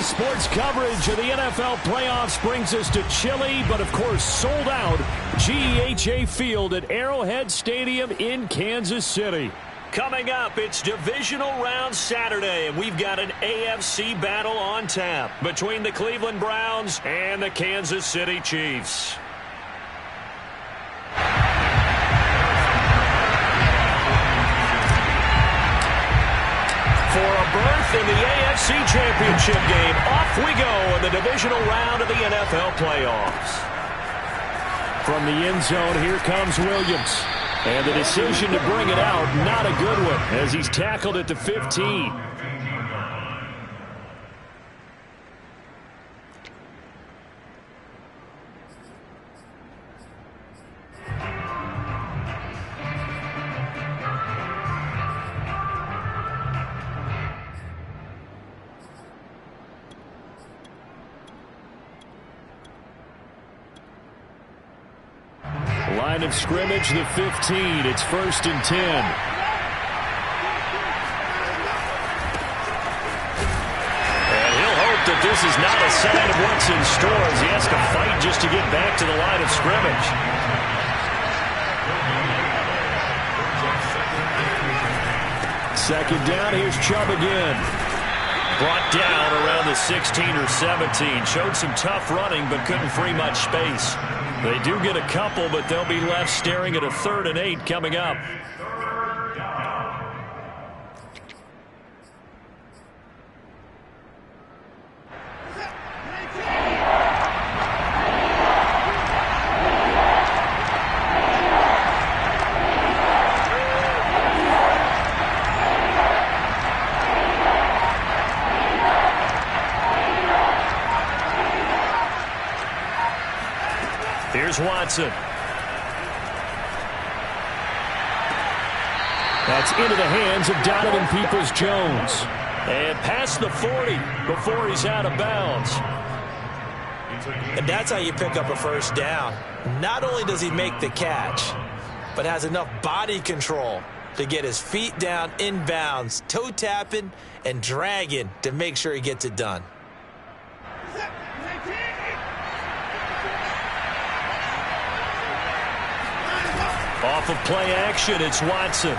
Sports coverage of the NFL playoffs brings us to chilly, but of course sold out GEHA Field at Arrowhead Stadium in Kansas City. Coming up, it's divisional round Saturday, and we've got an AFC battle on tap between the Cleveland Browns and the Kansas City Chiefs. For a berth in the AFC Championship game, off we go in the divisional round of the NFL playoffs. From the end zone, here comes Williams. And the decision to bring it out, not a good one, as he's tackled at the 15. Line of scrimmage, the 15. It's 1st and 10. And he'll hope that this is not a sign of what's in store as he has to fight just to get back to the line of scrimmage. Second down, here's Chubb again. Brought down around the 16 or 17. Showed some tough running, but couldn't free much space. They do get a couple, but they'll be left staring at a 3rd and 8 coming up. Here's Watson. That's into the hands of Donovan Peoples-Jones. And past the 40 before he's out of bounds. And that's how you pick up a first down. Not only does he make the catch, but has enough body control to get his feet down in bounds, toe tapping and dragging to make sure he gets it done. Off of play action, it's Watson.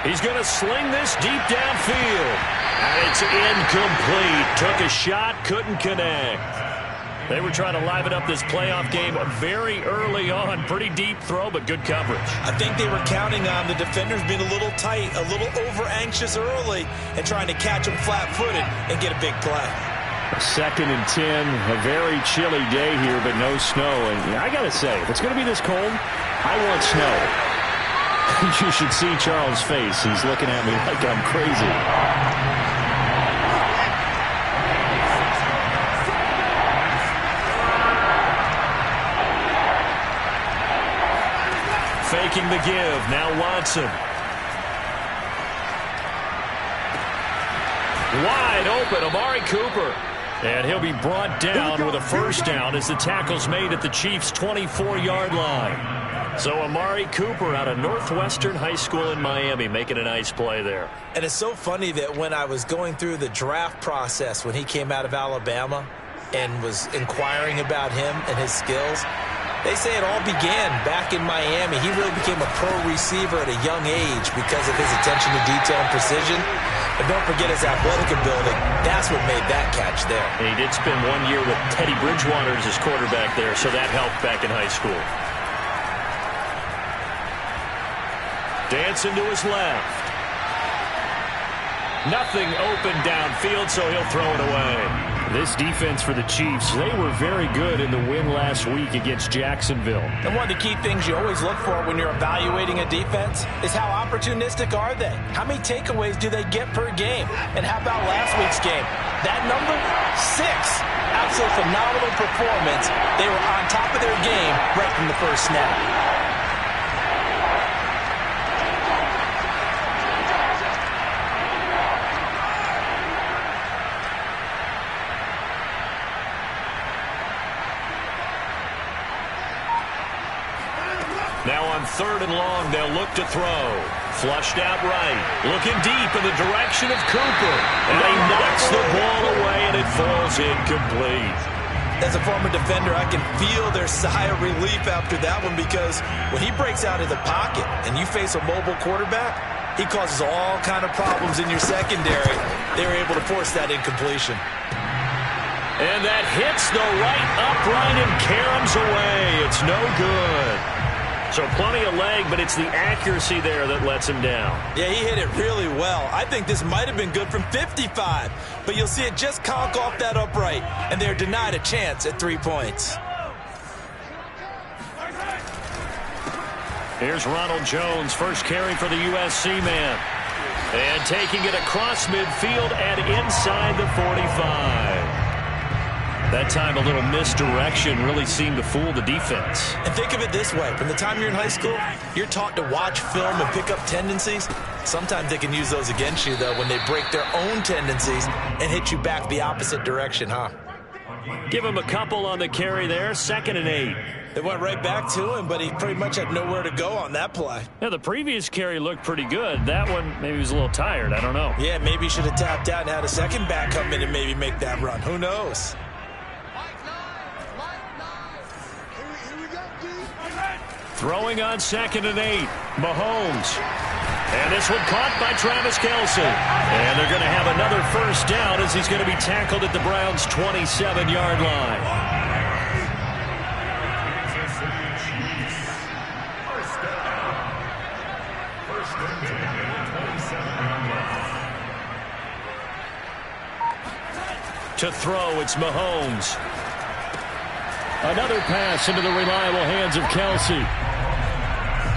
He's going to sling this deep downfield. And it's incomplete. Took a shot, couldn't connect. They were trying to liven up this playoff game very early on. Pretty deep throw, but good coverage. I think they were counting on the defenders being a little tight, a little over-anxious early, and trying to catch them flat-footed and get a big play. 2nd and 10, a very chilly day here, but no snow. And I got to say, if it's going to be this cold, I want snow. You should see Charles' face. He's looking at me like I'm crazy. Faking the give. Now Watson. Wide open, Amari Cooper. And he'll be brought down with a first down as the tackle's made at the Chiefs' 24-yard line. So Amari Cooper out of Northwestern High School in Miami making a nice play there. And it's so funny that when I was going through the draft process when he came out of Alabama and was inquiring about him and his skills, they say it all began back in Miami. He really became a pro receiver at a young age because of his attention to detail and precision. But don't forget his athletic ability. That's what made that catch there. And he did spend 1 year with Teddy Bridgewater as his quarterback there, so that helped back in high school. Dancing to his left. Nothing open downfield, so he'll throw it away. This defense for the Chiefs, they were very good in the win last week against Jacksonville. And one of the key things you always look for when you're evaluating a defense is how opportunistic are they? How many takeaways do they get per game? And how about last week's game? That number, 6. Absolute phenomenal performance. They were on top of their game right from the first snap. Now on 3rd and long, they'll look to throw. Flushed out right. Looking deep in the direction of Cooper. And he knocks the ball away, and it falls incomplete. As a former defender, I can feel their sigh of relief after that one, because when he breaks out of the pocket and you face a mobile quarterback, he causes all kind of problems in your secondary. They were able to force that incompletion. And that hits the right upright and caroms away. It's no good. So plenty of leg, but it's the accuracy there that lets him down. Yeah, he hit it really well. I think this might have been good from 55, but you'll see it just conk off that upright, and they're denied a chance at 3 points. Here's Ronald Jones, first carry for the USC man. And taking it across midfield and inside the 45. That time a little misdirection really seemed to fool the defense. And think of it this way. From the time you're in high school, you're taught to watch film and pick up tendencies. Sometimes they can use those against you, though, when they break their own tendencies and hit you back the opposite direction, huh? Give him a couple on the carry there, 2nd and 8. It went right back to him, but he pretty much had nowhere to go on that play. Yeah, the previous carry looked pretty good. That one, maybe he was a little tired. I don't know. Yeah, maybe he should have tapped out and had a second back come in and maybe make that run. Who knows? Throwing on 2nd and 8. Mahomes. And this one caught by Travis Kelce. And they're going to have another first down as he's going to be tackled at the Browns' 27-yard line. To throw, it's Mahomes. Another pass into the reliable hands of Kelce.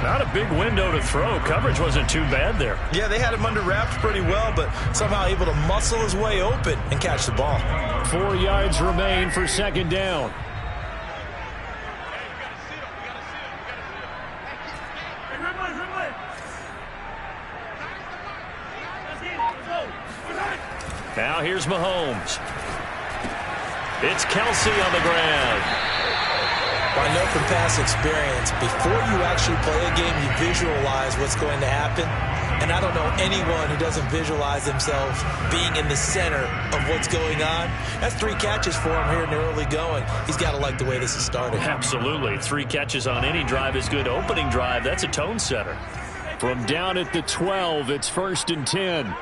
Not a big window to throw. Coverage wasn't too bad there. Yeah, they had him under wraps pretty well, but somehow able to muscle his way open and catch the ball. 4 yards remain for 2nd down. Now here's Mahomes. It's Kelce on the ground. Well, I know from past experience, before you actually play a game, you visualize what's going to happen. And I don't know anyone who doesn't visualize themselves being in the center of what's going on. That's 3 catches for him here in the early going. He's got to like the way this is started. Absolutely. 3 catches on any drive is good. Opening drive, that's a tone setter. From down at the 12, it's 1st and 10.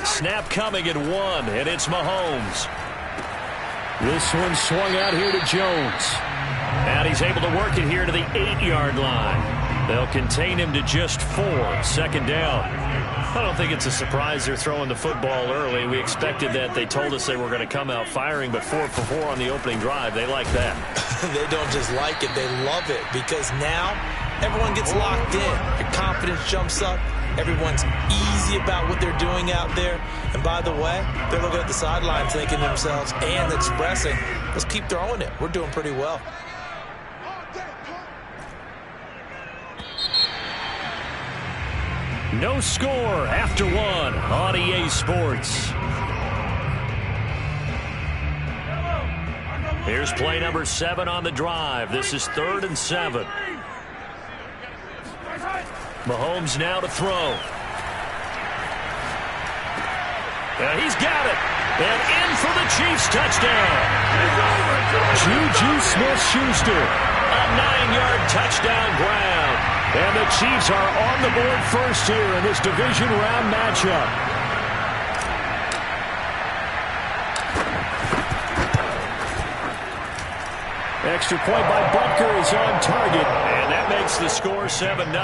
Snap coming at 1, and it's Mahomes. This one swung out here to Jones. And he's able to work it here to the 8-yard line. They'll contain him to just 4, 2nd down. I don't think it's a surprise they're throwing the football early. We expected that. They told us they were going to come out firing, but 4 for 4 on the opening drive. They like that. They don't just like it, they love it, because now everyone gets locked in. Your confidence jumps up. Everyone's easy about what they're doing out there. And by the way, they're looking at the sidelines thinking to themselves and expressing, let's keep throwing it. We're doing pretty well. No score after 1 on EA Sports. Here's play number 7 on the drive. This is 3rd and 7. Mahomes now to throw. And he's got it. And in for the Chiefs touchdown. Juju Smith-Schuster. A 9-yard touchdown ground. And the Chiefs are on the board first here in this division round matchup. Extra point by Butker is on target. And that makes the score 7-0.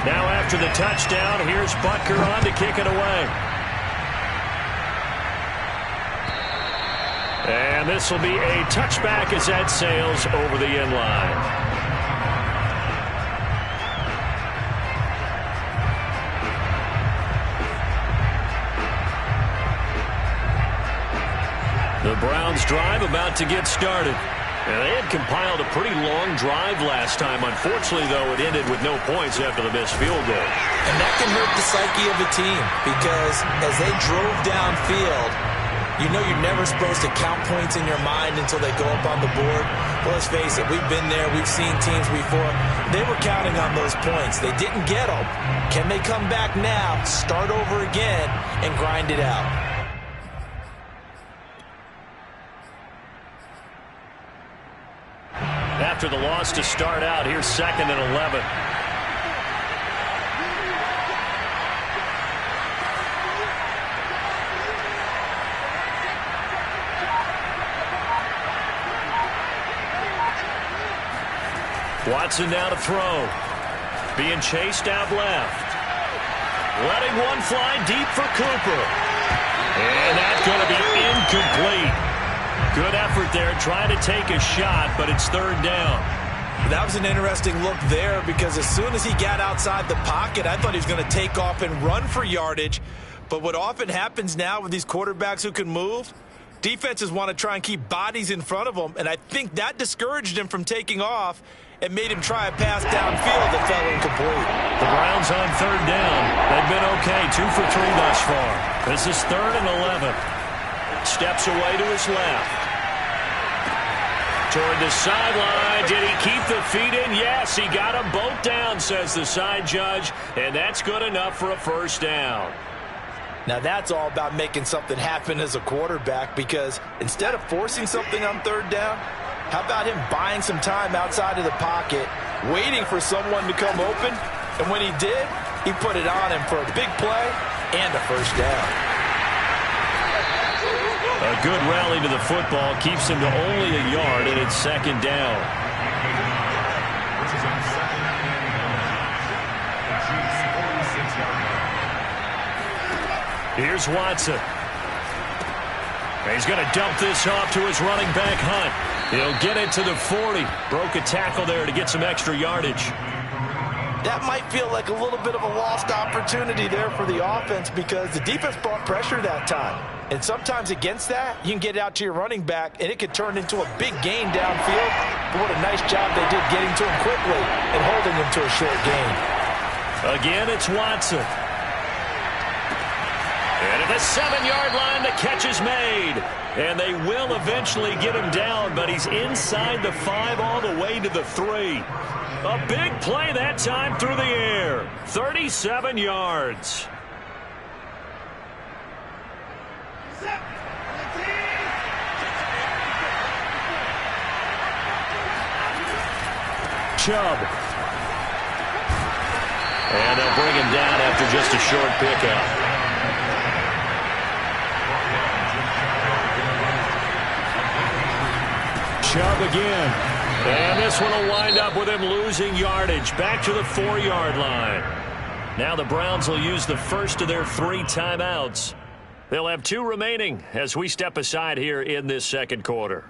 Now after the touchdown, here's Butker on to kick it away. And this will be a touchback as that sails over the end line. The Browns drive about to get started. And they had compiled a pretty long drive last time. Unfortunately, though, it ended with no points after the missed field goal. And that can hurt the psyche of a team because as they drove downfield, you know you're never supposed to count points in your mind until they go up on the board. But let's face it, we've been there. We've seen teams before. They were counting on those points. They didn't get them. Can they come back now, start over again, and grind it out? After the loss to start out, here's 2nd and 11. Watson now to throw. Being chased out left. Letting one fly deep for Cooper. And that's going to be incomplete. Good effort there, trying to take a shot, but it's 3rd down. That was an interesting look there because as soon as he got outside the pocket, I thought he was going to take off and run for yardage. But what often happens now with these quarterbacks who can move, defenses want to try and keep bodies in front of them, and I think that discouraged him from taking off and made him try a pass downfield that fell incomplete. The Browns on 3rd down. They've been okay, 2 for 3 thus far. This is 3rd and 11. Steps away to his left. Toward the sideline. Did he keep the feet in? Yes, he got them both down, says the side judge, and that's good enough for a 1st down. Now that's all about making something happen as a quarterback because instead of forcing something on 3rd down, how about him buying some time outside of the pocket, waiting for someone to come open, and when he did, he put it on him for a big play and a 1st down. A good rally to the football keeps him to only a yard, and it's 2nd down. Here's Watson. He's going to dump this off to his running back, Hunt. He'll get it to the 40. Broke a tackle there to get some extra yardage. That might feel like a little bit of a lost opportunity there for the offense because the defense brought pressure that time. And sometimes against that, you can get it out to your running back, and it could turn into a big gain downfield. But what a nice job they did getting to him quickly and holding him to a short gain. Again, it's Watson. And at the 7-yard line, the catch is made. And they will eventually get him down, but he's inside the 5 all the way to the 3. A big play that time through the air. 37 yards. Chubb. And they'll bring him down after just a short pickup. Chubb again. And this one will wind up with him losing yardage. Back to the 4-yard line. Now the Browns will use the first of their 3 timeouts. They'll have 2 remaining as we step aside here in this 2nd quarter.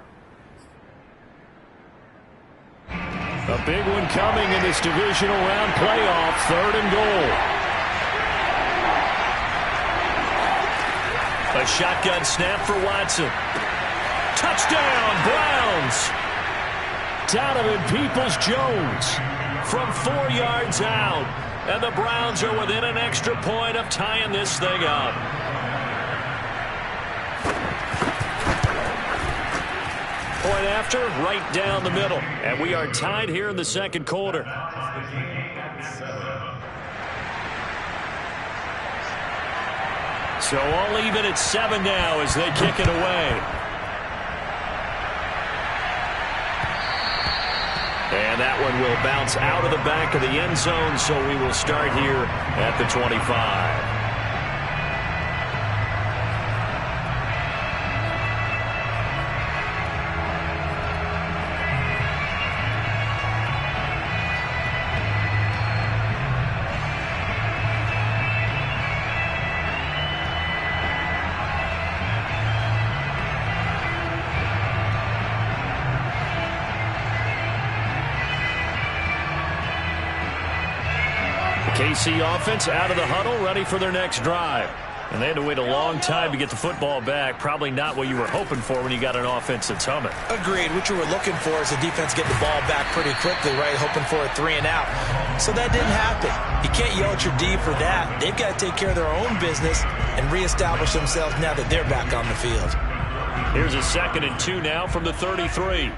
A big one coming in this divisional round playoff. 3rd and goal. A shotgun snap for Watson. Touchdown, Browns. Donovan Peoples-Jones from 4 yards out. And the Browns are within an extra point of tying this thing up. Point after, right down the middle. And we are tied here in the 2nd quarter. So all even at 7 now as they kick it away. And that one will bounce out of the back of the end zone, so we will start here at the 25. KC offense out of the huddle, ready for their next drive. And they had to wait a long time to get the football back. Probably not what you were hoping for when you got an offense that's humming. Agreed. What you were looking for is the defense getting the ball back pretty quickly, right? Hoping for a 3 and out. So that didn't happen. You can't yell at your D for that. They've got to take care of their own business and reestablish themselves now that they're back on the field. Here's a 2nd and 2 now from the 33.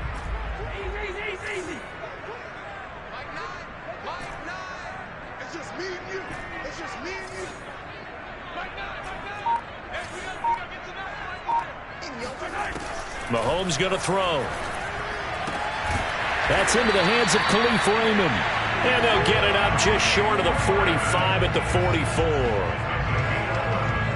Mahomes going to throw. That's into the hands of Khalif Raymond. And they'll get it up just short of the 45 at the 44.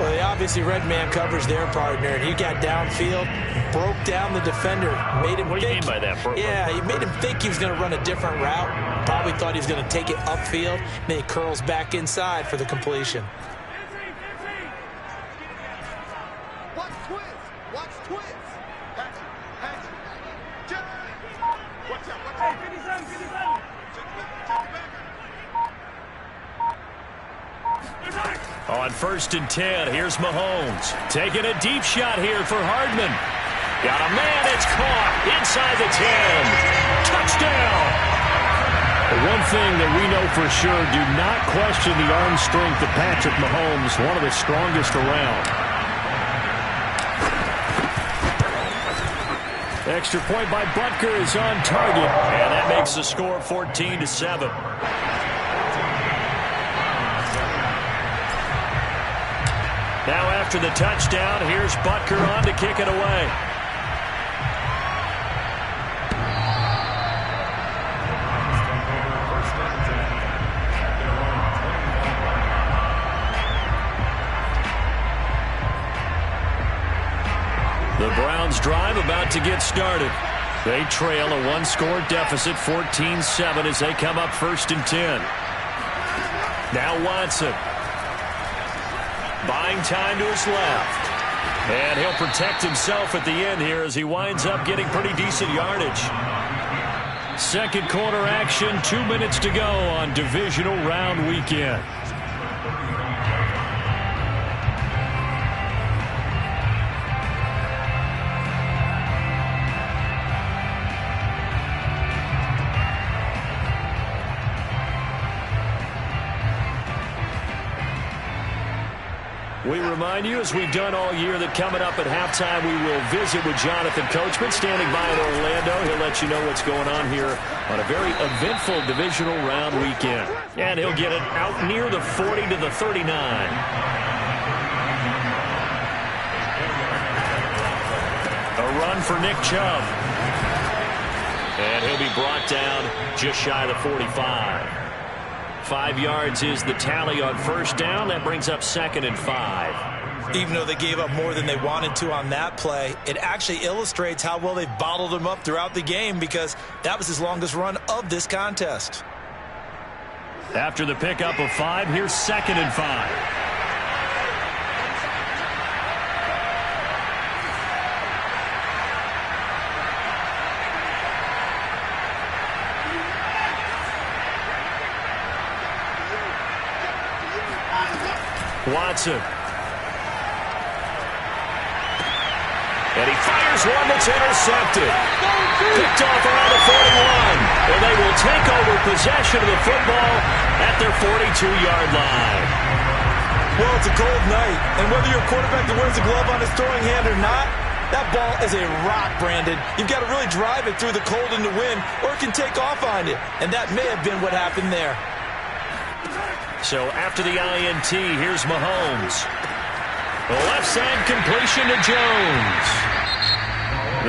Well, they obviously read man coverage their partner, and he got downfield, broke down the defender, made him What do you mean by that? Yeah, he made him think he was going to run a different route. Probably thought he was going to take it upfield. Then he curls back inside for the completion. On 1st and 10, here's Mahomes. Taking a deep shot here for Hardman. Got a man, it's caught inside the 10. Touchdown! The one thing that we know for sure, do not question the arm strength of Patrick Mahomes, one of the strongest around. Extra point by Butker is on target, and that makes the score 14-7. Now after the touchdown, here's Butker on to kick it away. The Browns drive about to get started. They trail a one-score deficit, 14-7, as they come up 1st and 10. Now Watson. Buying time to his left. And he'll protect himself at the end here as he winds up getting pretty decent yardage. 2nd quarter action, 2 minutes to go on divisional round weekend. We remind you, as we've done all year, that coming up at halftime, we will visit with Jonathan Coachman, standing by in Orlando. He'll let you know what's going on here on a very eventful divisional round weekend. And he'll get it out near the 40 to the 39. A run for Nick Chubb. And he'll be brought down just shy of the 45. 5 yards is the tally on 1st down. That brings up 2nd and 5. Even though they gave up more than they wanted to on that play, it actually illustrates how well they've bottled him up throughout the game, because that was his longest run of this contest. After the pickup of 5, here's 2nd and 5. Watson. And he fires one that's intercepted. Picked off around the 41. And they will take over possession of the football at their 42-yard line. Well, it's a cold night, and whether you're a quarterback that wears a glove on his throwing hand or not, that ball is a rock, Brandon. You've got to really drive it through the cold and the wind, or it can take off on you. And that may have been what happened there. So after the INT, here's Mahomes. The left side completion to Jones.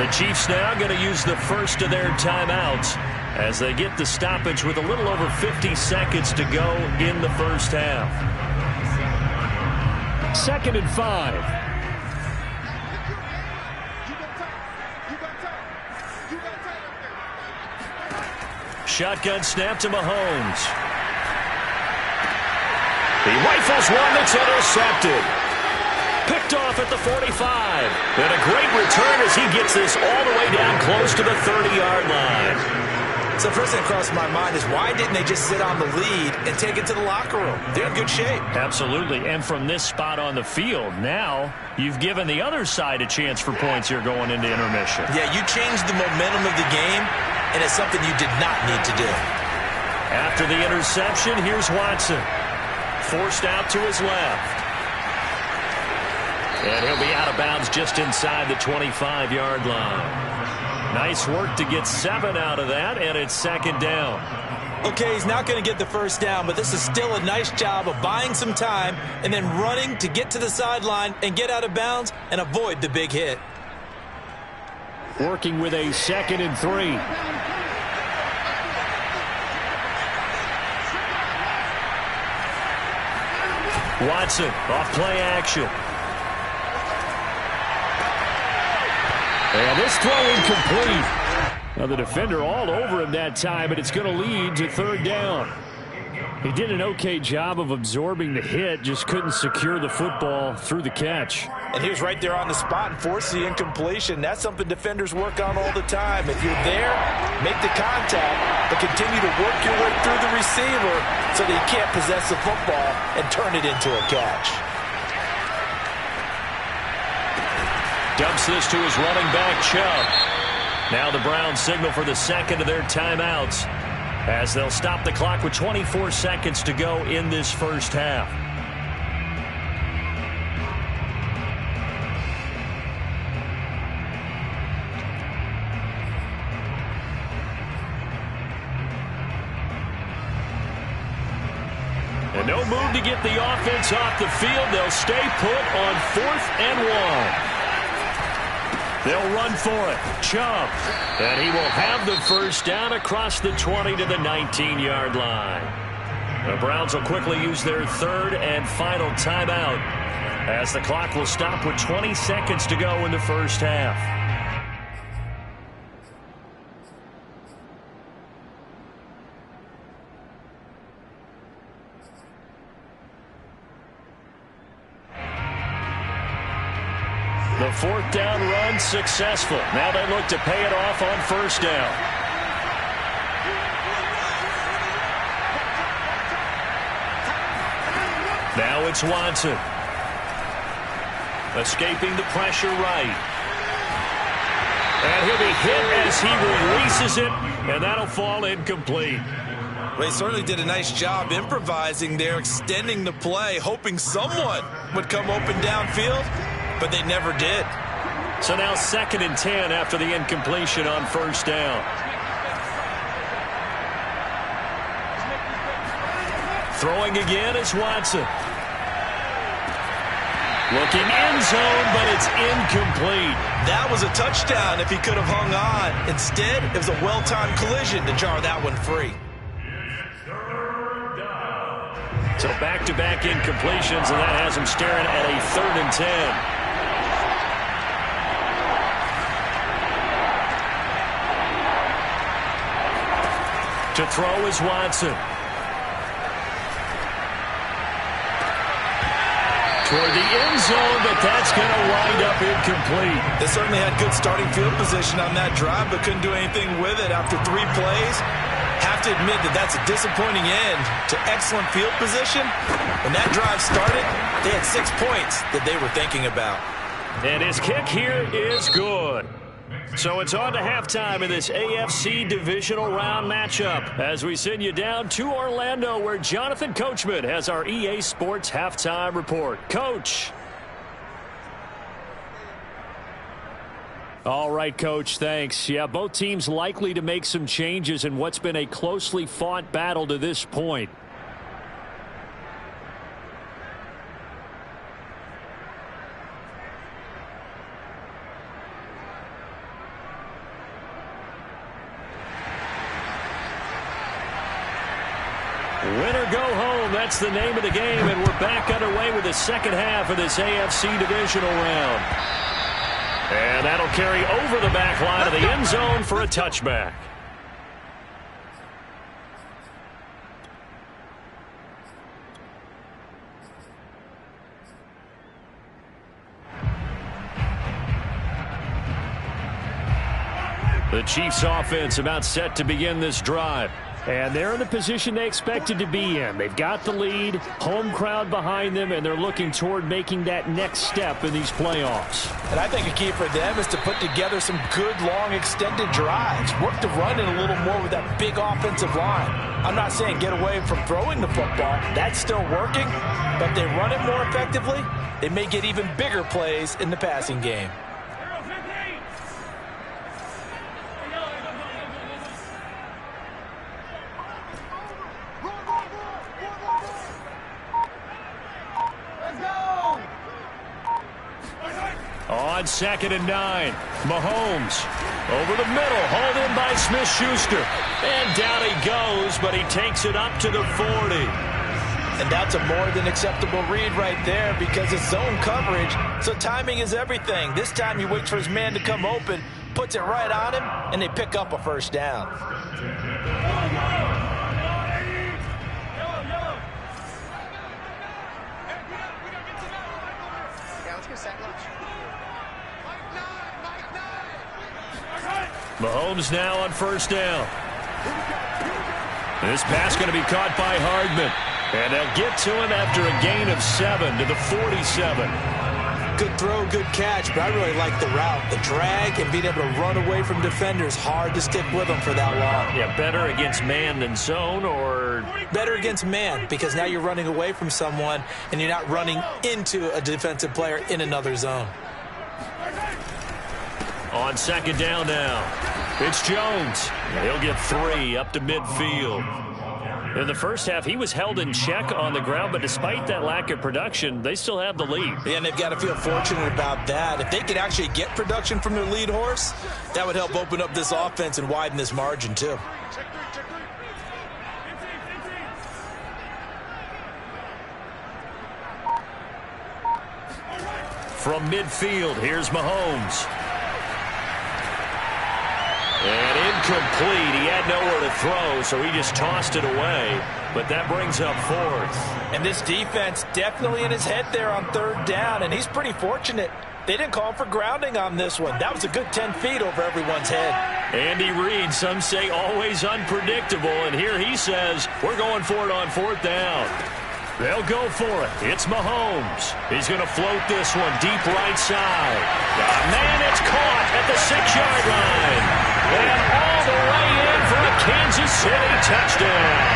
The Chiefs now going to use the first of their timeouts as they get the stoppage with a little over 50 seconds to go in the first half. 2nd and 5. Shotgun snap to Mahomes. He rifles one that's intercepted. Picked off at the 45. And a great return as he gets this all the way down close to the 30-yard line. So first thing that crossed my mind is why didn't they just sit on the lead and take it to the locker room? They're in good shape. Absolutely. And from this spot on the field, now you've given the other side a chance for points here going into intermission. Yeah, you changed the momentum of the game, and it's something you did not need to do. After the interception, here's Watson. Forced out to his left. And he'll be out of bounds just inside the 25-yard line. Nice work to get 7 out of that, and it's second down. Okay, he's not going to get the first down, but this is still a nice job of buying some time and then running to get to the sideline and get out of bounds and avoid the big hit. Working with a 2nd and 3. Watson off play action. And this throw incomplete. Now the defender all over him that time, but it's going to lead to 3rd down. He did an okay job of absorbing the hit, just couldn't secure the football through the catch. And he was right there on the spot and forced the incompletion. That's something defenders work on all the time. If you're there, make the contact, but continue to work your way through the receiver so that you can't possess the football and turn it into a catch. Dumps this to his running back, Chubb. Now the Browns signal for the second of their timeouts as they'll stop the clock with 24 seconds to go in this first half. And no move to get the offense off the field. They'll stay put on 4th and 1. They'll run for it. Chubb. And he will have the first down across the 20 to the 19-yard line. The Browns will quickly use their 3rd and final timeout as the clock will stop with 20 seconds to go in the first half. The 4th down run successful. Now they look to pay it off on 1st down. Now it's Watson. Escaping the pressure right. And he'll be hit as he releases it, and that'll fall incomplete. Well, they certainly did a nice job improvising there, extending the play, hoping someone would come open downfield. But they never did. So now 2nd and 10 after the incompletion on 1st down. Throwing again is Watson. Looking end zone, but it's incomplete. That was a touchdown if he could have hung on. Instead, it was a well-timed collision to jar that one free. So back-to-back incompletions, and that has him staring at a 3rd and 10. To throw is Watson. Toward the end zone, but that's going to wind up incomplete. They certainly had good starting field position on that drive, but couldn't do anything with it after 3 plays. Have to admit that that's a disappointing end to excellent field position. When that drive started, they had 6 points that they were thinking about. And his kick here is good. So it's on to halftime in this AFC divisional round matchup as we send you down to Orlando where Jonathan Coachman has our EA Sports halftime report. Coach. All right, Coach, thanks. Yeah, both teams likely to make some changes in what's been a closely fought battle to this point. Win or go home, that's the name of the game, and we're back underway with the second half of this AFC divisional round. And that'll carry over the back line of the end zone for a touchback. The Chiefs offense about set to begin this drive. And they're in the position they expected to be in. They've got the lead, home crowd behind them, and they're looking toward making that next step in these playoffs. And I think a key for them is to put together some good, long, extended drives. Work the run in a little more with that big offensive line. I'm not saying get away from throwing the football. That's still working. But if they run it more effectively, they may get even bigger plays in the passing game. On 2nd and 9, Mahomes over the middle, hauled in by Smith-Schuster. And down he goes, but he takes it up to the 40. And that's a more than acceptable read right there because it's zone coverage, so timing is everything. This time he waits for his man to come open, puts it right on him, and they pick up a first down. Mahomes now on first down. This pass going to be caught by Hardman. And they'll get to him after a gain of 7 to the 47. Good throw, good catch, but I really like the route. The drag and being able to run away from defenders, hard to stick with them for that long. Yeah, better against man than zone, or? Better against man, because now you're running away from someone and you're not running into a defensive player in another zone. On 2nd down now, it's Jones. He'll get 3 up to midfield. In the first half, he was held in check on the ground, but despite that lack of production, they still have the lead. Yeah, and they've got to feel fortunate about that. If they could actually get production from their lead horse, that would help open up this offense and widen this margin too. From midfield, here's Mahomes. And incomplete. He had nowhere to throw, so he just tossed it away. But that brings up 4th. And this defense definitely in his head there on 3rd down, and he's pretty fortunate. They didn't call for grounding on this one. That was a good 10 feet over everyone's head. Andy Reid, some say always unpredictable, and here he says, we're going for it on 4th down. They'll go for it. It's Mahomes. He's going to float this one deep right side. Man, it's caught at the 6-yard line. And all the way in for a Kansas City touchdown.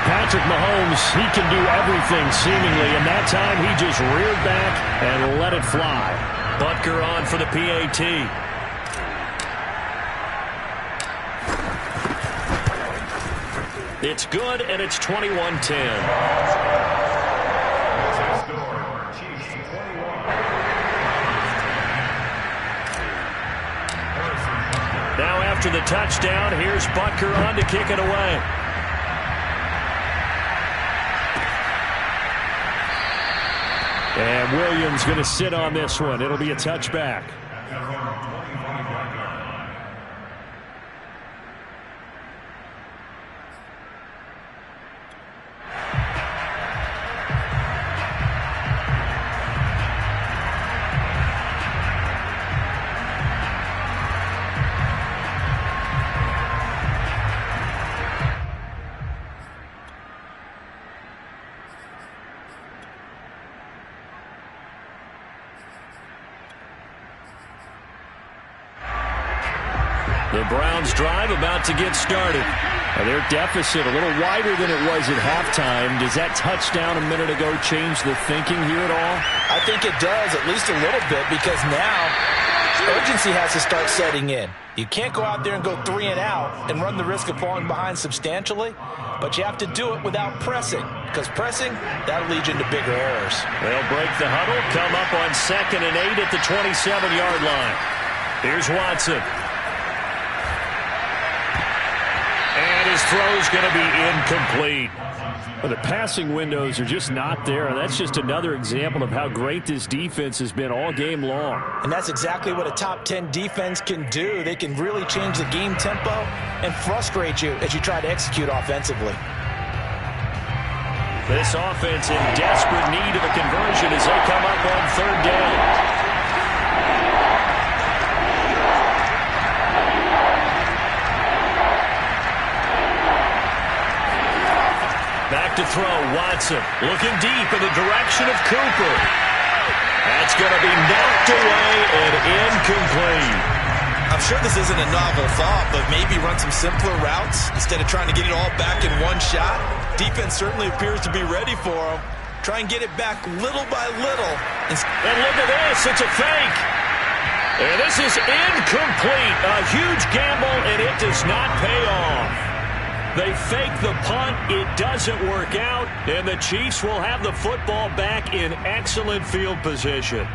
Patrick Mahomes, he can do everything seemingly, and that time he just reared back and let it fly. Butker on for the PAT. It's good, and it's 21-10. Now after the touchdown, here's Butker on to kick it away. And Williams going to sit on this one. It'll be a touchback. The Browns drive about to get started. Their deficit a little wider than it was at halftime. Does that touchdown a minute ago change the thinking here at all? I think it does, at least a little bit, because now urgency has to start setting in. You can't go out there and go 3 and out and run the risk of falling behind substantially, but you have to do it without pressing, because pressing, that'll lead you into bigger errors. They'll break the huddle, come up on 2nd and 8 at the 27-yard line. Here's Watson. And his throw's going to be incomplete. Well, the passing windows are just not there, and that's just another example of how great this defense has been all game long. And that's exactly what a top 10 defense can do. They can really change the game tempo and frustrate you as you try to execute offensively. This offense in desperate need of a conversion as they come up on 3rd down. Watson looking deep in the direction of Cooper. That's going to be knocked away and incomplete. I'm sure this isn't a novel thought, but maybe run some simpler routes instead of trying to get it all back in one shot. Defense certainly appears to be ready for him. Try and get it back little by little. And look at this. It's a fake. And this is incomplete. A huge gamble, and it does not pay off. They fake the punt. It doesn't work out, and the Chiefs will have the football back in excellent field position.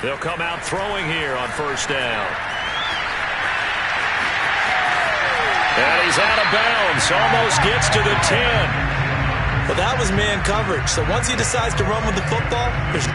They'll come out throwing here on first down. And he's out of bounds. Almost gets to the 10. Well, that was man coverage. So once he decides to run with the football, there's...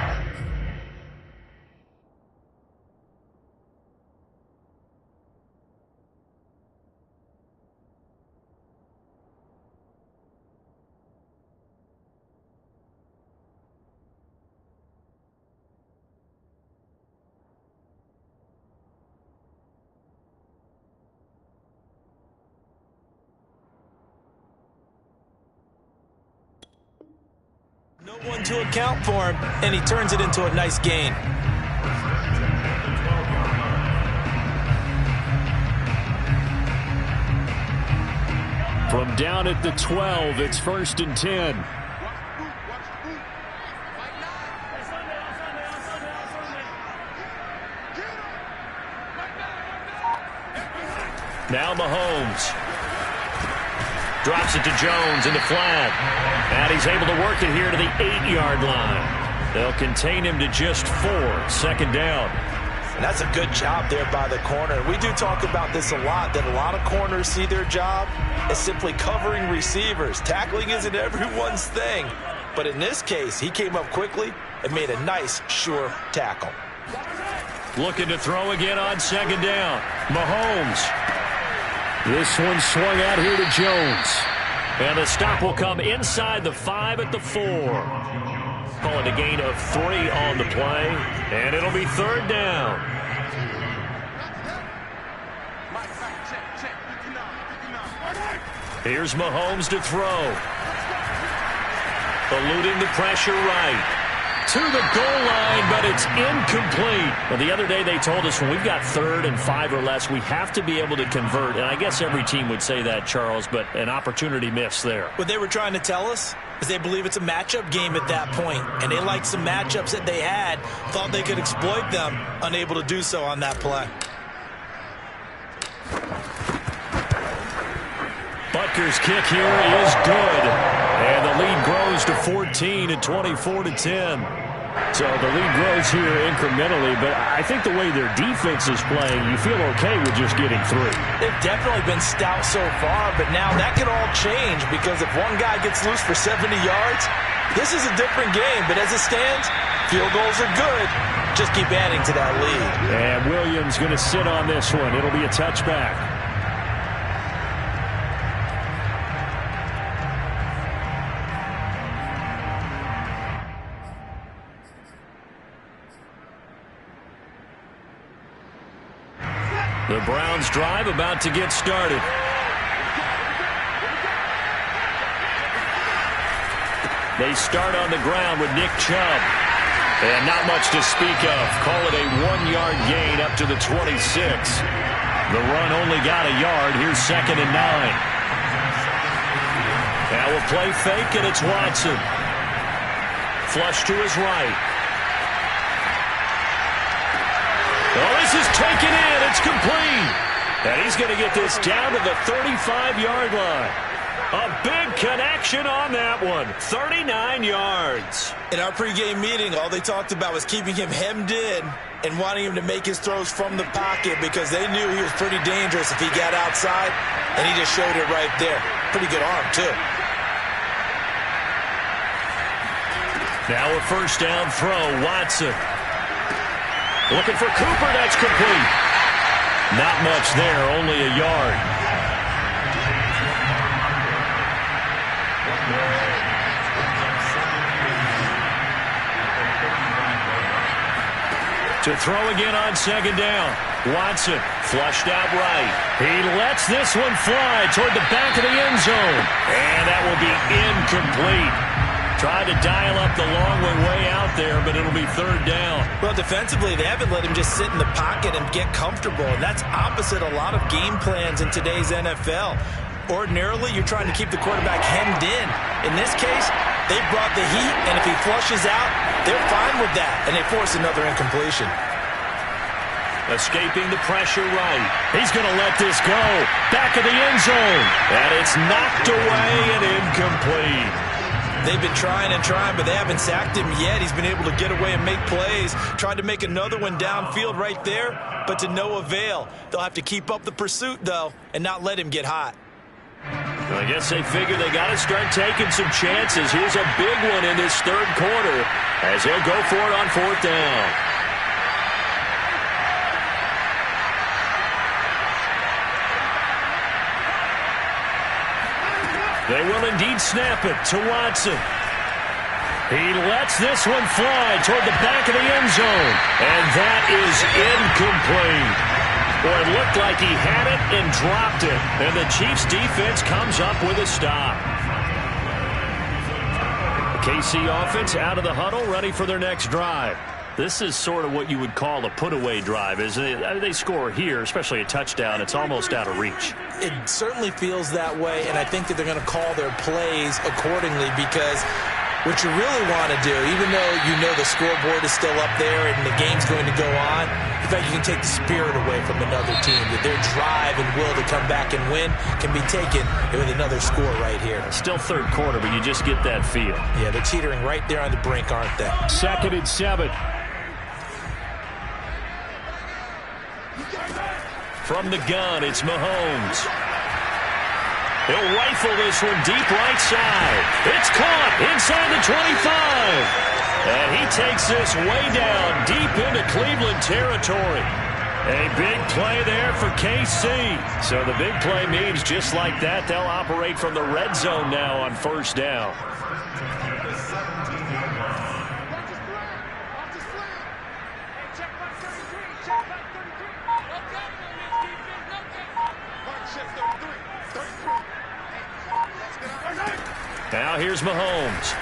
no one to account for him, and he turns it into a nice gain. From down at the 12, it's 1st and 10. Now Mahomes. Drops it to Jones in the flat. And he's able to work it here to the 8-yard line. They'll contain him to just 4. 2nd down. And that's a good job there by the corner. We do talk about this a lot, that a lot of corners see their job as simply covering receivers. Tackling isn't everyone's thing. But in this case, he came up quickly and made a nice, sure tackle. Looking to throw again on 2nd down. Mahomes. This one swung out here to Jones. And the stop will come inside the 5 at the 4. Call it a gain of 3 on the play. And it'll be 3rd down. Here's Mahomes to throw. Eluding the pressure right. To the goal line, but it's incomplete. Well, the other day they told us when we've got 3rd and 5 or less, we have to be able to convert. And I guess every team would say that, Charles, but an opportunity missed there. What they were trying to tell us is they believe it's a matchup game at that point, and they liked some matchups that they had, thought they could exploit them, unable to do so on that play. Butker's kick here is good. And the lead grows to 14 at 24-10. So the lead grows here incrementally, but I think the way their defense is playing, you feel okay with just getting 3. They've definitely been stout so far, but now that could all change because if one guy gets loose for 70 yards, this is a different game. But as it stands, field goals are good. Just keep adding to that lead. And Williams going to sit on this one. It'll be a touchback. The Browns drive about to get started. They start on the ground with Nick Chubb. And not much to speak of. Call it a 1-yard gain up to the 26. The run only got a yard. Here's 2nd and 9. Now a play fake, and it's Watson. Flush to his right. Oh, this is taken in. It's complete. And he's going to get this down to the 35-yard line. A big connection on that one. 39 yards. In our pregame meeting, all they talked about was keeping him hemmed in and wanting him to make his throws from the pocket because they knew he was pretty dangerous if he got outside, and he just showed it right there. Pretty good arm, too. Now a first down throw, Watson. Looking for Cooper, that's complete. Not much there, only a yard. To throw again on second down. Watson flushed out right. He lets this one fly toward the back of the end zone. And that will be incomplete. Tried to dial up the long way out there, but it'll be third down. Well, defensively, they haven't let him just sit in the pocket and get comfortable. And that's opposite a lot of game plans in today's NFL. Ordinarily, you're trying to keep the quarterback hemmed in. In this case, they brought the heat, and if he flushes out, they're fine with that, and they force another incompletion. Escaping the pressure right. He's going to let this go. Back of the end zone. And it's knocked away and incomplete. They've been trying and trying, but they haven't sacked him yet. He's been able to get away and make plays. Tried to make another one downfield right there, but to no avail. They'll have to keep up the pursuit, though, and not let him get hot. Well, I guess they figure they got to start taking some chances. Here's a big one in this third quarter as they'll go for it on fourth down. They will indeed snap it to Watson. He lets this one fly toward the back of the end zone. And that is incomplete. Boy, it looked like he had it and dropped it. And the Chiefs defense comes up with a stop. The KC offense out of the huddle, ready for their next drive. This is sort of what you would call a put-away drive, isn't it? They score here, especially a touchdown. It's almost out of reach. It certainly feels that way, and I think that they're going to call their plays accordingly because what you really want to do, even though you know the scoreboard is still up there and the game's going to go on, in fact, you can take the spirit away from another team, that their drive and will to come back and win can be taken with another score right here. Still third quarter, but you just get that feel. Yeah, they're teetering right there on the brink, aren't they? 2nd and 7. From the gun, it's Mahomes. He'll rifle this one deep right side. It's caught inside the 25. And he takes this way down deep into Cleveland territory. A big play there for KC. So the big play means just like that, they'll operate from the red zone now on first down. Now here's Mahomes.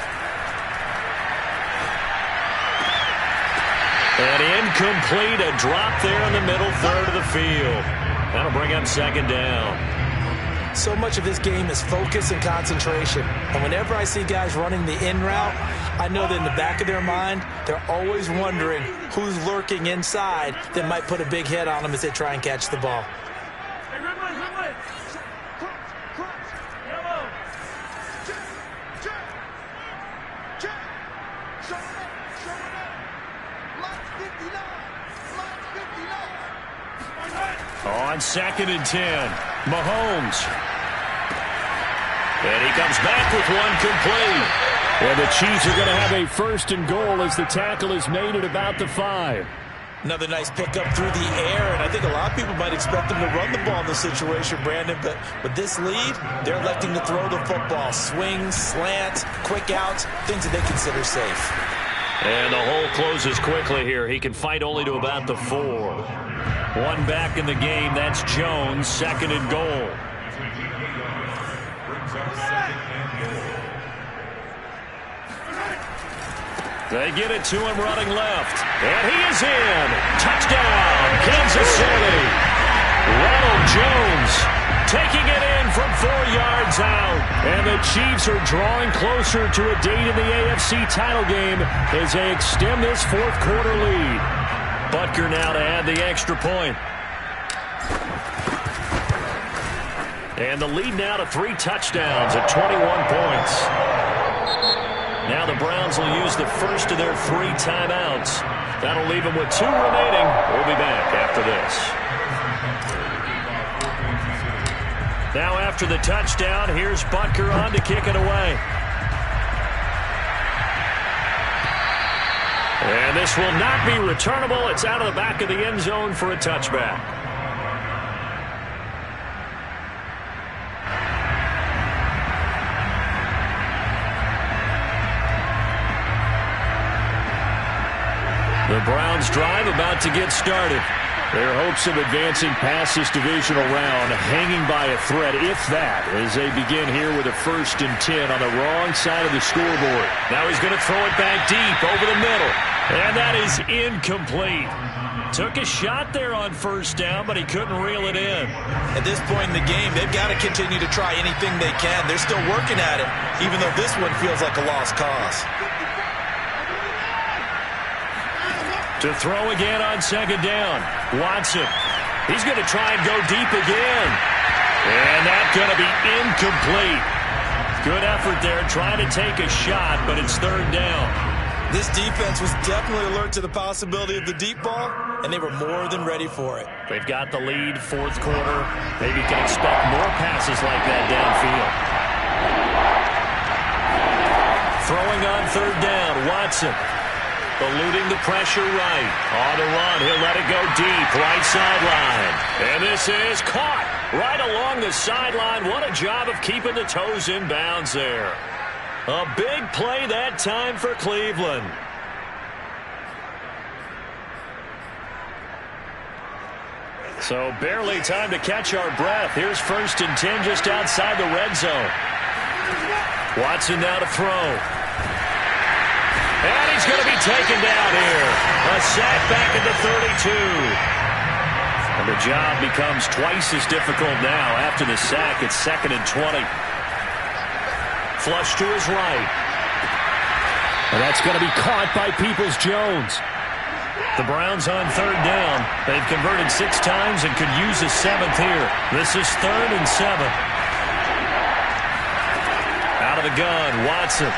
And incomplete, a drop there in the middle third of the field. That'll bring up second down. So much of this game is focus and concentration. And whenever I see guys running the in route, I know that in the back of their mind, they're always wondering who's lurking inside that might put a big hit on them as they try and catch the ball. On 2nd and 10, Mahomes. And he comes back with one complete. And the Chiefs are going to have a 1st and goal as the tackle is made at about the 5. Another nice pickup through the air, and I think a lot of people might expect them to run the ball in this situation, Brandon, but with this lead, they're electing to throw the football. Swings, slants, quick outs, things that they consider safe. And the hole closes quickly here. He can fight only to about the 4. One back in the game, that's Jones, 2nd and goal. They get it to him running left. And he is in. Touchdown, Kansas City. Ronald Jones taking it in from 4 yards out. And the Chiefs are drawing closer to a date in the AFC title game as they extend this 4th quarter lead. Butker now to add the extra point. And the lead now to 3 touchdowns at 21 points. Now the Browns will use the first of their 3 timeouts. That'll leave them with 2 remaining. We'll be back after this. Now after the touchdown, here's Butker on to kick it away. And this will not be returnable. It's out of the back of the end zone for a touchback. The Browns drive about to get started. Their hopes of advancing past this divisional round hanging by a thread, if that, as they begin here with a 1st and 10 on the wrong side of the scoreboard. Now he's going to throw it back deep over the middle. And that is incomplete. Took a shot there on 1st down, but he couldn't reel it in. At this point in the game, they've got to continue to try anything they can. They're still working at it, even though this one feels like a lost cause. To throw again on 2nd down. Watson. He's going to try and go deep again. And that's going to be incomplete. Good effort there trying to take a shot, but it's 3rd down. This defense was definitely alert to the possibility of the deep ball, and they were more than ready for it. They've got the lead, 4th quarter. Maybe can expect more passes like that downfield. Throwing on 3rd down, Watson. Eluding the pressure right. On the run, he'll let it go deep, right sideline. And this is caught right along the sideline. What a job of keeping the toes in bounds there. A big play that time for Cleveland. So barely time to catch our breath. Here's 1st and 10 just outside the red zone. Watson now to throw. And he's going to be taken down here. A sack back at the 32. And the job becomes twice as difficult now after the sack. It's 2nd and 20. Flush to his right. And that's going to be caught by Peoples-Jones. The Browns on 3rd down. They've converted 6 times and could use a 7th here. This is 3rd and 7. Out of the gun, Watson.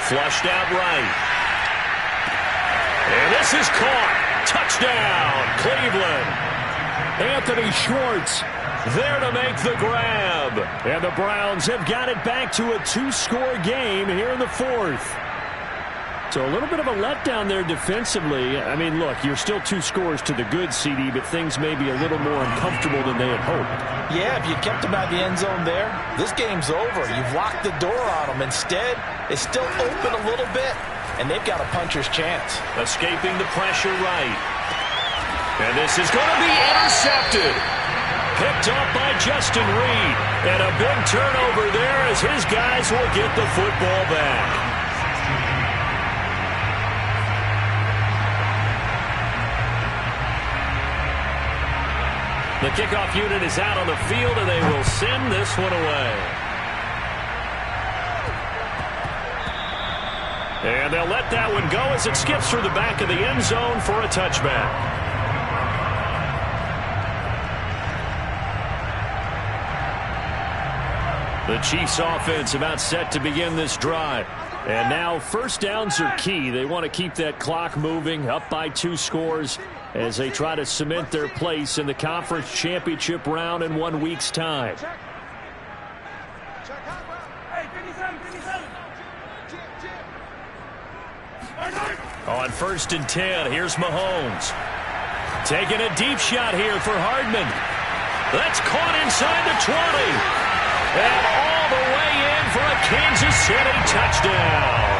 Flushed out right. And this is caught. Touchdown, Cleveland. Anthony Schwartz there to make the grab. And the Browns have got it back to a 2-score game here in the 4th. So a little bit of a letdown there defensively. I mean, look, you're still 2 scores to the good, CD, but things may be a little more uncomfortable than they had hoped. Yeah, if you kept them out of the end zone there, this game's over. You've locked the door on them. Instead, it's still open a little bit, and they've got a puncher's chance. Escaping the pressure right. And this is going to be intercepted. Picked up by Justin Reed. And a big turnover there as his guys will get the football back. The kickoff unit is out on the field, and they will send this one away. And they'll let that one go as it skips through the back of the end zone for a touchback. The Chiefs offense about set to begin this drive. And now 1st downs are key. They want to keep that clock moving, up by 2 scores as they try to cement their place in the conference championship round in 1 week's time. On 1st and 10, here's Mahomes. Taking a deep shot here for Hardman. That's caught inside the 20. And all the way in for a Kansas City touchdown.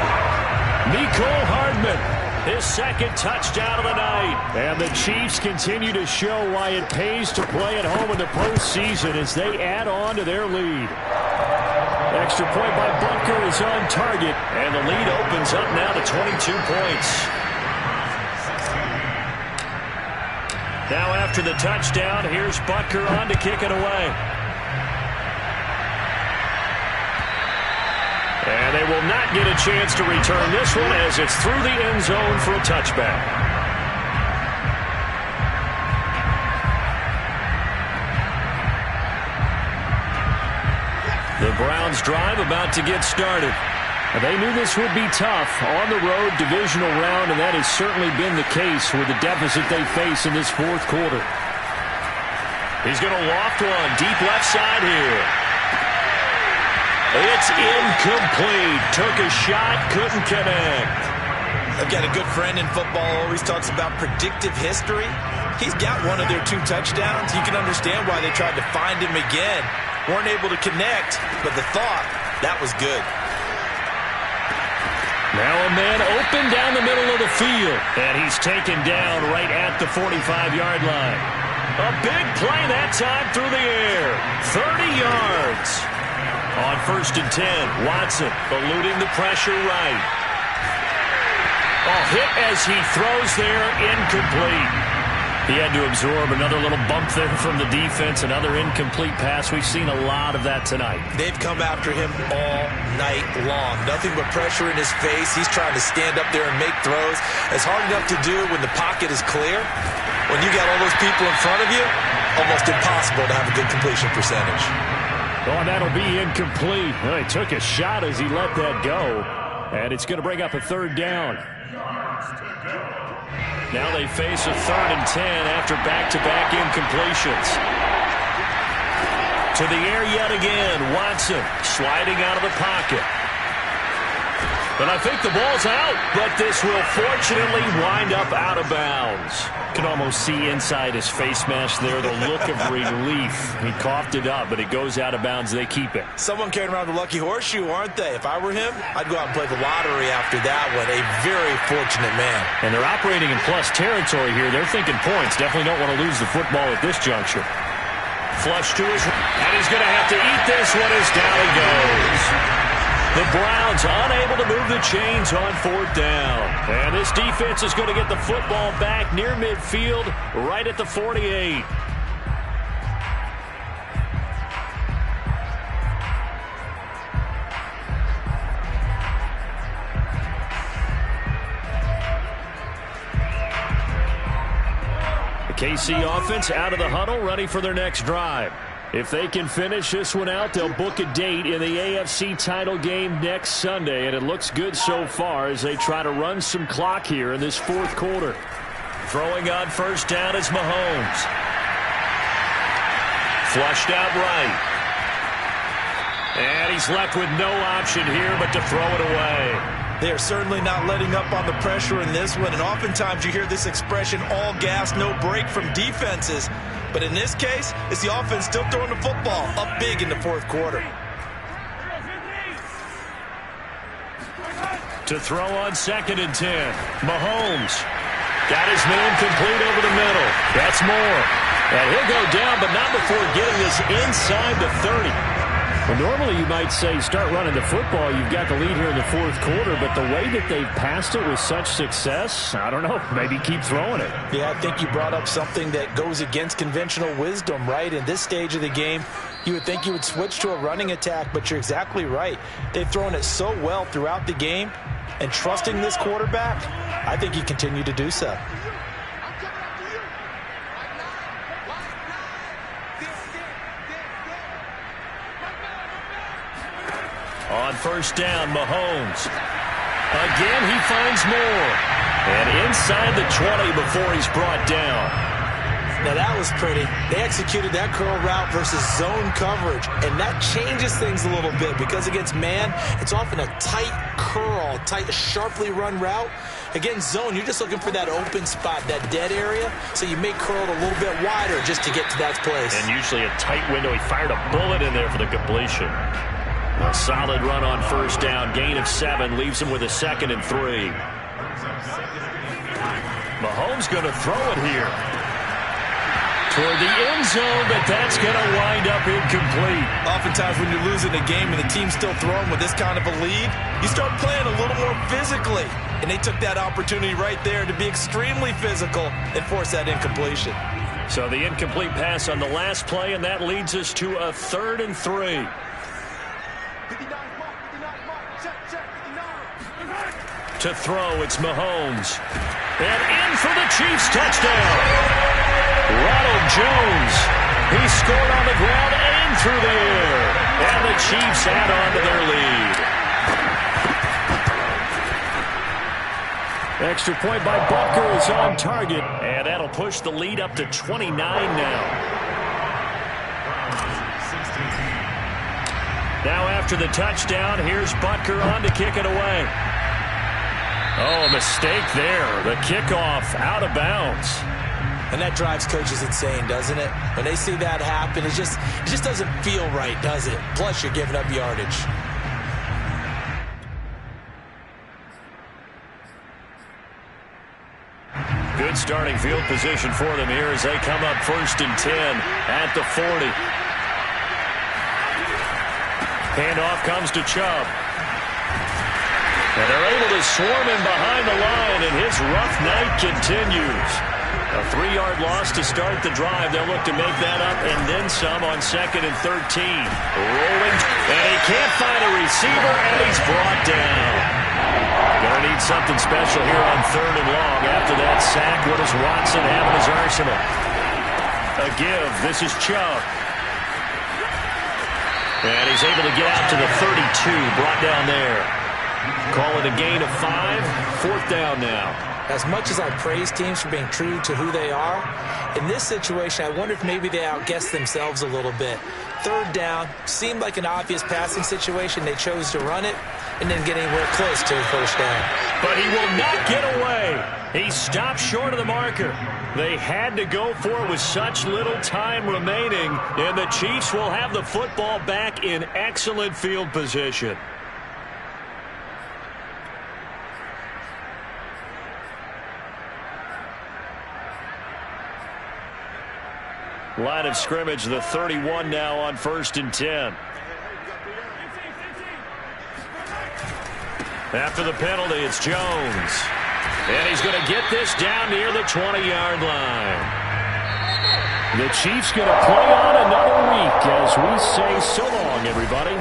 Mecole Hardman, his 2nd touchdown of the night. And the Chiefs continue to show why it pays to play at home in the postseason as they add on to their lead. Extra point by Butker is on target, and the lead opens up now to 22 points. Now after the touchdown, here's Butker on to kick it away. And they will not get a chance to return this one as it's through the end zone for a touchback. The Browns drive about to get started. They knew this would be tough on the road divisional round, and that has certainly been the case with the deficit they face in this 4th quarter. He's going to loft one deep left side here. It's incomplete. Took a shot, couldn't connect. I've got a good friend in football, always talks about predictive history. He's got one of their 2 touchdowns. You can understand why they tried to find him again. Weren't able to connect, but the thought, that was good. Now a man open down the middle of the field. And he's taken down right at the 45-yard line. A big play that time through the air. 30 yards. On 1st and 10, Watson eluding the pressure right. Hit as he throws there, incomplete. He had to absorb another little bump there from the defense, another incomplete pass. We've seen a lot of that tonight. They've come after him all night long. Nothing but pressure in his face. He's trying to stand up there and make throws. It's hard enough to do when the pocket is clear. When you got all those people in front of you, almost impossible to have a good completion percentage. Oh, and that'll be incomplete. Well, he took a shot as he let that go. And it's going to bring up a 3rd down. Now they face a 3rd and 10 after back-to-back incompletions. To the air yet again. Watson sliding out of the pocket. But I think the ball's out, but this will fortunately wind up out of bounds. You can almost see inside his face mask there the look of relief. He coughed it up, but it goes out of bounds. They keep it. Someone carrying around the lucky horseshoe, aren't they? If I were him, I'd go out and play the lottery after that one. A very fortunate man. And they're operating in plus territory here. They're thinking points. Definitely don't want to lose the football at this juncture. Flush to his right, and he's going to have to eat this one as down he goes. The Browns unable to move the chains on 4th down. And this defense is going to get the football back near midfield, right at the 48. The KC offense out of the huddle, ready for their next drive. If they can finish this one out, they'll book a date in the AFC title game next Sunday, and it looks good so far as they try to run some clock here in this 4th quarter. Throwing on 1st down is Mahomes. Flushed out right. And he's left with no option here but to throw it away. They are certainly not letting up on the pressure in this one, and oftentimes you hear this expression, all gas, no break from defenses. But in this case, it's the offense still throwing the football up big in the 4th quarter. To throw on 2nd and 10. Mahomes got his man complete over the middle. That's Moore. And he'll go down, but not before getting this inside the 30. Well, normally you might say start running the football. You've got the lead here in the 4th quarter, but the way that they've passed it with such success, I don't know, maybe keep throwing it. Yeah, I think you brought up something that goes against conventional wisdom, right? In this stage of the game, you would think you would switch to a running attack, but you're exactly right. They've thrown it so well throughout the game, and trusting this quarterback, I think you continue to do so. On 1st down, Mahomes. Again, he finds Moore. And inside the 20 before he's brought down. Now that was pretty. They executed that curl route versus zone coverage. And that changes things a little bit because against man, it's often a tight curl, tight, sharply run route. Against zone, you're just looking for that open spot, that dead area. So you may curl it a little bit wider just to get to that place. And usually a tight window. He fired a bullet in there for the completion. A solid run on 1st down. Gain of 7 leaves him with a 2nd and 3. Mahomes going to throw it here. Toward the end zone, but that's going to wind up incomplete. Oftentimes when you're losing a game and the team's still throwing with this kind of a lead, you start playing a little more physically. And they took that opportunity right there to be extremely physical and force that incompletion. So the incomplete pass on the last play, and that leads us to a 3rd and 3. To throw, it's Mahomes. And in for the Chiefs touchdown. Ronald Jones. He scored on the ground and through the air. And the Chiefs add on to their lead. Extra point by Butker is on target. And that'll push the lead up to 29 now. Now after the touchdown, here's Butker on to kick it away. Oh, a mistake there. The kickoff out of bounds. And that drives coaches insane, doesn't it? When they see that happen, it just doesn't feel right, does it? Plus, you're giving up yardage. Good starting field position for them here as they come up 1st and 10 at the 40. Handoff comes to Chubb. And they're able to swarm him behind the line, and his rough night continues. A 3-yard loss to start the drive. They'll look to make that up and then some on 2nd and 13. Rolling, and he can't find a receiver, and he's brought down. Gonna need something special here on 3rd and long. After that sack, what does Watson have in his arsenal? A give. This is Chubb. And he's able to get out to the 32, brought down there. Call it a gain of 5, 4th down now. As much as I praise teams for being true to who they are, in this situation, I wonder if maybe they outguessed themselves a little bit. 3rd down, seemed like an obvious passing situation. They chose to run it and didn't get anywhere close to the 1st down. But he will not get away. He stopped short of the marker. They had to go for it with such little time remaining, and the Chiefs will have the football back in excellent field position. Line of scrimmage, the 31 now on 1st and 10. After the penalty, it's Jones. And he's going to get this down near the 20-yard line. The Chiefs going to play on another week as we say so long, everybody.